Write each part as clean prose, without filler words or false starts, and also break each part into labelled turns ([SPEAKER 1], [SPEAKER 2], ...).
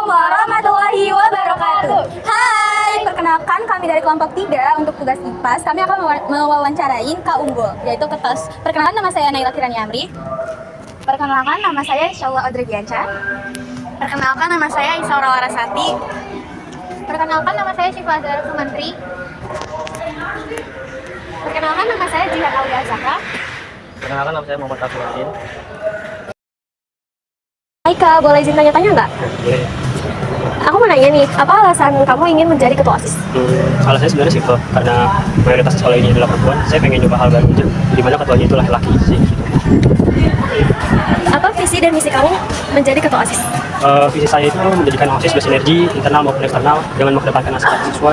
[SPEAKER 1] warahmatullahi wabarakatuh. Hai, perkenalkan kami dari kelompok 3 untuk tugas IPAS. Kami akan mewawancarain Kak Unggul, yaitu ketos. Perkenalkan, nama saya Naila Kirani Amri.
[SPEAKER 2] Perkenalkan, nama saya Insyaullah Audrey Bianca. Perkenalkan, nama saya Isaura Larasati. Perkenalkan, nama saya Syifa Azhar Sumantri. Perkenalkan, nama saya Jihad Aulia Zahra.
[SPEAKER 3] Perkenalkan, nama saya Muhammad Abdul.
[SPEAKER 1] Hai Kak, boleh izin tanya-tanya nggak?
[SPEAKER 3] Boleh.
[SPEAKER 1] Aku mau nanya nih, apa alasan kamu ingin menjadi ketua OSIS?
[SPEAKER 3] Alasannya sebenarnya simpel, karena mayoritas sekolah ini adalah perempuan. Saya pengen coba hal baru aja, di mana ketuanya itu laki-laki sih.
[SPEAKER 1] Apa visi dan misi kamu menjadi ketua OSIS?
[SPEAKER 3] Visi saya itu menjadikan OSIS bersinergi internal maupun eksternal dengan mengedepankan aspek siswa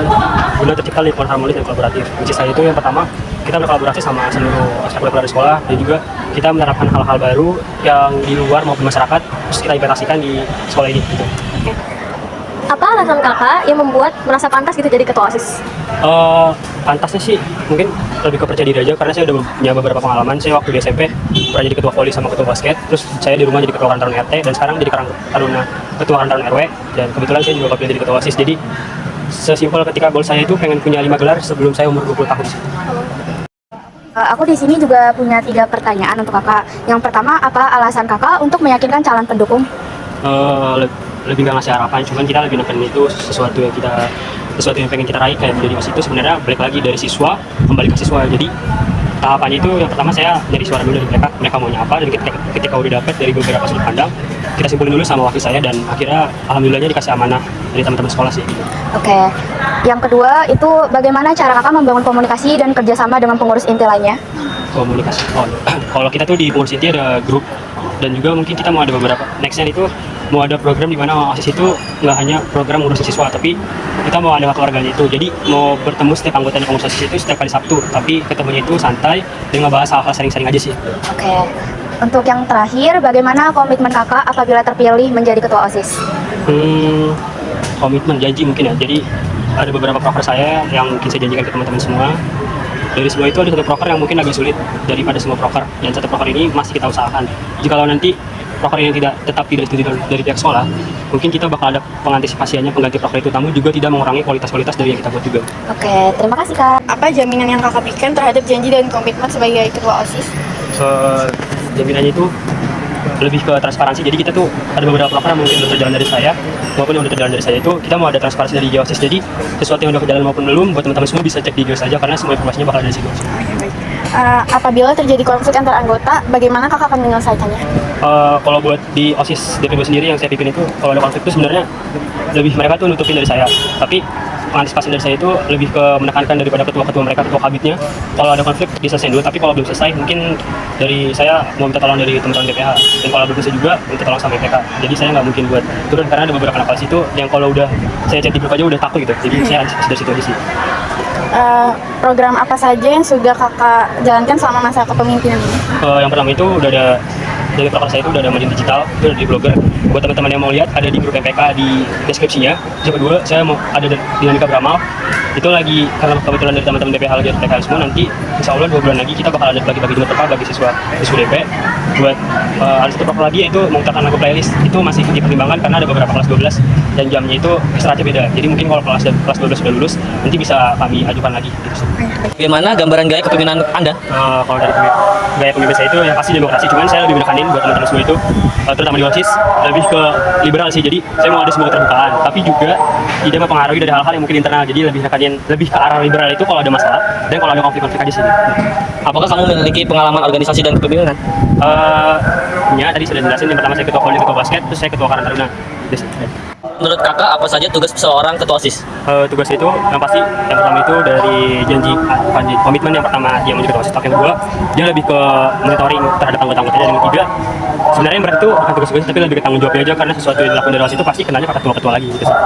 [SPEAKER 3] guna tercipta lingkungan harmonis dan kolaboratif. Visi saya itu yang pertama, kita berkolaborasi sama seluruh stakeholder di sekolah, dan juga kita menerapkan hal-hal baru yang di luar maupun masyarakat, terus kita implementasikan di sekolah ini gitu.
[SPEAKER 1] Apa alasan kakak yang membuat merasa pantas gitu jadi ketua OSIS?
[SPEAKER 3] Pantasnya sih mungkin lebih ke percaya diri aja, karena saya udah punya beberapa pengalaman. Saya waktu di SMP pernah jadi ketua voli sama ketua basket, terus saya di rumah jadi ketua Karang Taruna RT, dan sekarang jadi ketua Karang Taruna RW, dan kebetulan saya juga kepilih jadi ketua OSIS. Jadi sesimpel ketika goal saya itu pengen punya 5 gelar sebelum saya umur 20 tahun.
[SPEAKER 2] Aku di sini juga punya 3 pertanyaan untuk kakak. Yang pertama, apa alasan kakak untuk meyakinkan calon pendukung?
[SPEAKER 3] Lebih nggak ngasih harapan, cuman kita lebih nekenin itu sesuatu yang pengen kita raih. Kayak menjadi OSIS itu sebenarnya balik lagi dari siswa kembali ke siswa. Jadi tahapannya itu yang pertama saya nyari suara dulu dari mereka maunya apa, dan ketika udah dapet dari beberapa sudut pandang, kita simpulin dulu sama wakil saya, dan akhirnya alhamdulillahnya dikasih amanah dari teman-teman sekolah sih.
[SPEAKER 2] Oke. Yang kedua itu bagaimana cara kakak membangun komunikasi dan kerjasama dengan pengurus inti lainnya?
[SPEAKER 3] Komunikasi. Kalau kita tuh di pengurus inti ada grup, dan juga mungkin kita mau ada beberapa nextnya itu mau ada program di mana OSIS itu nggak hanya program ngurusin siswa, tapi kita mau ada keluarganya itu. Jadi mau bertemu setiap anggota di pengurus OSIS itu setiap kali Sabtu, tapi ketemunya itu santai dan ngebahas hal-hal sering-sering aja sih.
[SPEAKER 2] Oke. Untuk yang terakhir, bagaimana komitmen kakak apabila terpilih menjadi ketua OSIS?
[SPEAKER 3] Komitmen, janji mungkin ya. Jadi ada beberapa proker saya yang mungkin saya janjikan ke teman-teman semua. Dari semua itu ada satu proker yang mungkin agak sulit daripada semua proker, dan satu proker ini masih kita usahakan. Jikalau nanti proker ini tidak disetujui dari pihak sekolah, mungkin kita bakal ada pengantisipasiannya, pengganti proker itu, namun juga tidak mengurangi kualitas dari yang kita buat juga.
[SPEAKER 2] Oke, terima kasih kak. Apa jaminan yang kakak berikan terhadap janji dan komitmen sebagai ketua OSIS?
[SPEAKER 3] Jaminannya itu lebih ke transparansi. Jadi kita tuh ada beberapa program yang mungkin udah terjalan dari saya maupun yang udah terjalan dari saya, itu kita mau ada transparansi dari OSIS. Jadi sesuatu yang udah terjalan maupun belum, buat teman-teman semua bisa cek di IG saja, karena semua informasinya bakal ada di situ.
[SPEAKER 2] Apabila terjadi konflik antar anggota, bagaimana kakak akan menyelesaikannya?
[SPEAKER 3] Kalau buat di OSIS DPB sendiri yang saya pimpin itu, kalau ada konflik itu sebenarnya lebih mereka tuh nutupin dari saya, tapi antisipasi dari saya itu lebih ke menekankan daripada ketua-ketua mereka, ketua kabitnya. Kalau ada konflik diselesain dulu, tapi kalau belum selesai mungkin dari saya mau minta tolong dari teman-teman DPH, dan kalau belum selesai juga minta tolong sama PK. Jadi saya nggak mungkin buat turun, karena ada beberapa nakal situ yang kalau udah saya cek di grup aja udah takut gitu. Jadi saya antisipasi dari situ aja sih.
[SPEAKER 2] Program apa saja yang sudah kakak jalankan selama masa kepemimpinan ini?
[SPEAKER 3] Yang pertama itu udah ada dari proker saya, itu udah ada Madin Digital, itu udah di blogger. Buat teman-teman yang mau lihat, ada di grup MPK di deskripsinya. Yang kedua, saya mau ada Dinamika Bramal, itu lagi karena kebetulan dari teman-teman DPH lagi ada PKL semua. Nanti insya Allah 2 bulan lagi kita bakal ada bagi-bagi jumlah terpal bagi siswa DP. Buat ada satu proker lagi, yaitu memutarkan lagu playlist. Itu masih dipertimbangkan karena ada beberapa kelas 12 dan jamnya itu ekstra aja beda. Jadi mungkin kalau kelas 12 sudah lulus, nanti bisa kami ajukan lagi gitu.
[SPEAKER 4] Bagaimana gambaran gaya kepemimpinan Anda?
[SPEAKER 3] Kalau dari gaya pemimpin saya itu yang pasti demokrasi, cuman saya lebih menekanin buat teman-teman semua itu, terutama di OSIS, lebih ke liberal sih. Jadi saya mau ada sebuah keterbukaan, tapi juga tidak mempengaruhi dari hal-hal yang mungkin internal. Jadi lebih nekanin lebih ke arah liberal itu kalau ada masalah, dan kalau ada konflik-konflik aja sih.
[SPEAKER 4] Apakah kamu memiliki pengalaman organisasi dan kepemimpinan?
[SPEAKER 3] Ya, tadi sudah jelasin. Yang pertama saya ketua voli, ketua basket, terus saya ketua Karang Taruna.
[SPEAKER 4] Menurut kakak, apa saja tugas seorang ketua OSIS?
[SPEAKER 3] Tugas itu yang pasti, yang pertama itu dari janji komitmen. Yang pertama dia menjadi ketua OSIS, yang kedua dia lebih ke monitoring terhadap anggota-anggotanya, dan yang ketiga sebenarnya yang berat itu bukan tugas tapi lebih ke tanggung jawabnya aja, karena sesuatu yang dilakukan dari OSIS itu pasti kenanya ke ketua-ketua lagi gitu sih.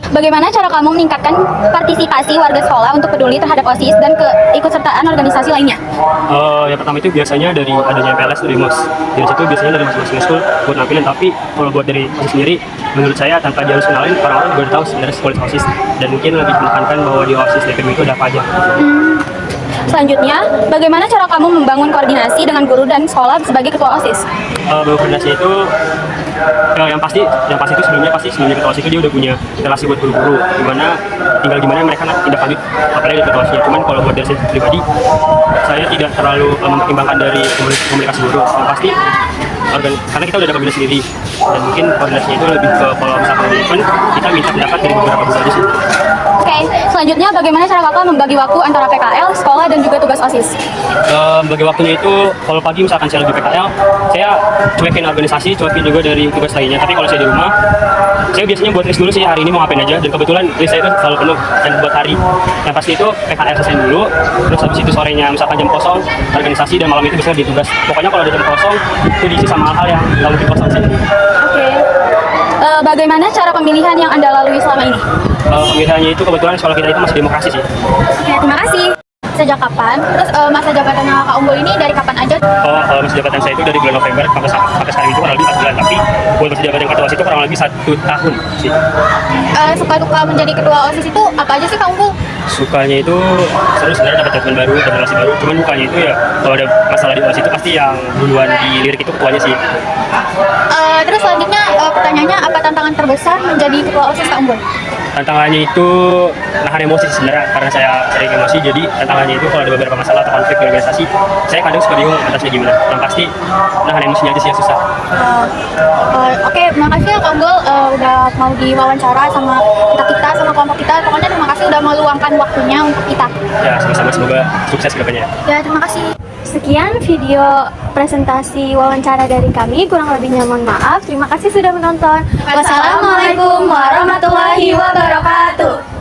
[SPEAKER 1] Bagaimana cara kamu meningkatkan partisipasi warga sekolah untuk peduli terhadap OSIS dan keikutsertaan organisasi lainnya?
[SPEAKER 3] Yang pertama itu biasanya dari adanya MPLS dari MOS. Dari situ biasanya dari masing-masing school buat nampilin, tapi kalau buat dari OSIS sendiri, menurut saya tanpa dia harus kenalin, orang-orang juga udah tahu sebenarnya sekolah OSIS, dan mungkin lebih menekankan bahwa di OSIS DPM itu ada apa aja.
[SPEAKER 1] Selanjutnya, bagaimana cara kamu membangun koordinasi dengan guru dan sekolah sebagai ketua OSIS?
[SPEAKER 3] Bahwa koordinasi itu yang pasti itu sebelumnya ketua OSIS itu dia udah punya relasi buat guru-guru tinggal gimana mereka tindak lanjut apalagi dari ketua OSIS. Cuman kalau buat dari saya pribadi, saya tidak terlalu mempertimbangkan dari komunikasi guru. Yang pasti karena kita udah ada koordinasi sendiri, dan mungkin koordinasinya itu lebih ke kalau misalkan event kita minta pendapat dari beberapa guru aja sih.
[SPEAKER 1] Oke, selanjutnya bagaimana cara kakak membagi waktu antara PKL, sekolah, dan juga tugas OSIS?
[SPEAKER 3] Bagi waktunya itu kalau pagi misalkan saya lagi PKL, saya cuekin organisasi, cuekin juga dari tugas lainnya. Tapi kalau saya di rumah, saya biasanya buat list dulu sih hari ini mau ngapain aja, dan kebetulan list saya itu selalu penuh. Dan buat hari yang pasti itu PKL selesai dulu, terus habis itu sorenya misalkan jam kosong organisasi, dan malam itu bisa di tugas. Pokoknya kalau ada jam kosong itu diisi sama hal-hal yang nggak mungkin kosong sih.
[SPEAKER 1] Oke. Bagaimana cara pemilihan yang Anda lalui selama ini?
[SPEAKER 3] Pemilihannya itu kebetulan sekolah kita itu masih demokrasi sih.
[SPEAKER 1] Oke, terima kasih. Sejak kapan? Terus masa jabatannya Kak Unggul ini dari kapan aja?
[SPEAKER 3] Masa jabatan saya itu dari bulan November sampai sekarang itu kurang lebih 4 bulan. Tapi buat masa jabatan ketua OSIS itu kurang lebih 1 tahun sih.
[SPEAKER 1] Suka duka menjadi ketua OSIS itu apa aja sih Kak Unggul?
[SPEAKER 3] Sukanya itu seru sebenarnya, dapat teman baru, dapat relasi baru. Cuman dukanya itu ya kalau ada masalah di OSIS itu pasti yang duluan dilirik itu ketuanya sih.
[SPEAKER 1] Terus selanjutnya pertanyaannya, apa tantangan terbesar menjadi ketua OSIS Kak Unggul?
[SPEAKER 3] Tantangannya itu nahan emosi sebenarnya, karena saya sering emosi. Jadi tantangannya itu kalau ada beberapa masalah atau konflik di organisasi, saya kadang suka bingung atasnya gimana. Yang pasti nahan emosinya aja sih yang susah.
[SPEAKER 1] Oke, makasih ya Kak Unggul udah mau diwawancara sama kita sama kelompok kita. Pokoknya terima kasih udah meluangkan waktunya untuk kita.
[SPEAKER 3] Ya, sama-sama, semoga sukses ke depannya.
[SPEAKER 1] Ya, terima kasih.
[SPEAKER 2] Sekian video presentasi wawancara dari kami, kurang lebihnya mohon maaf. Terima kasih sudah menonton.
[SPEAKER 1] Wassalamualaikum warahmatullahi wabarakatuh.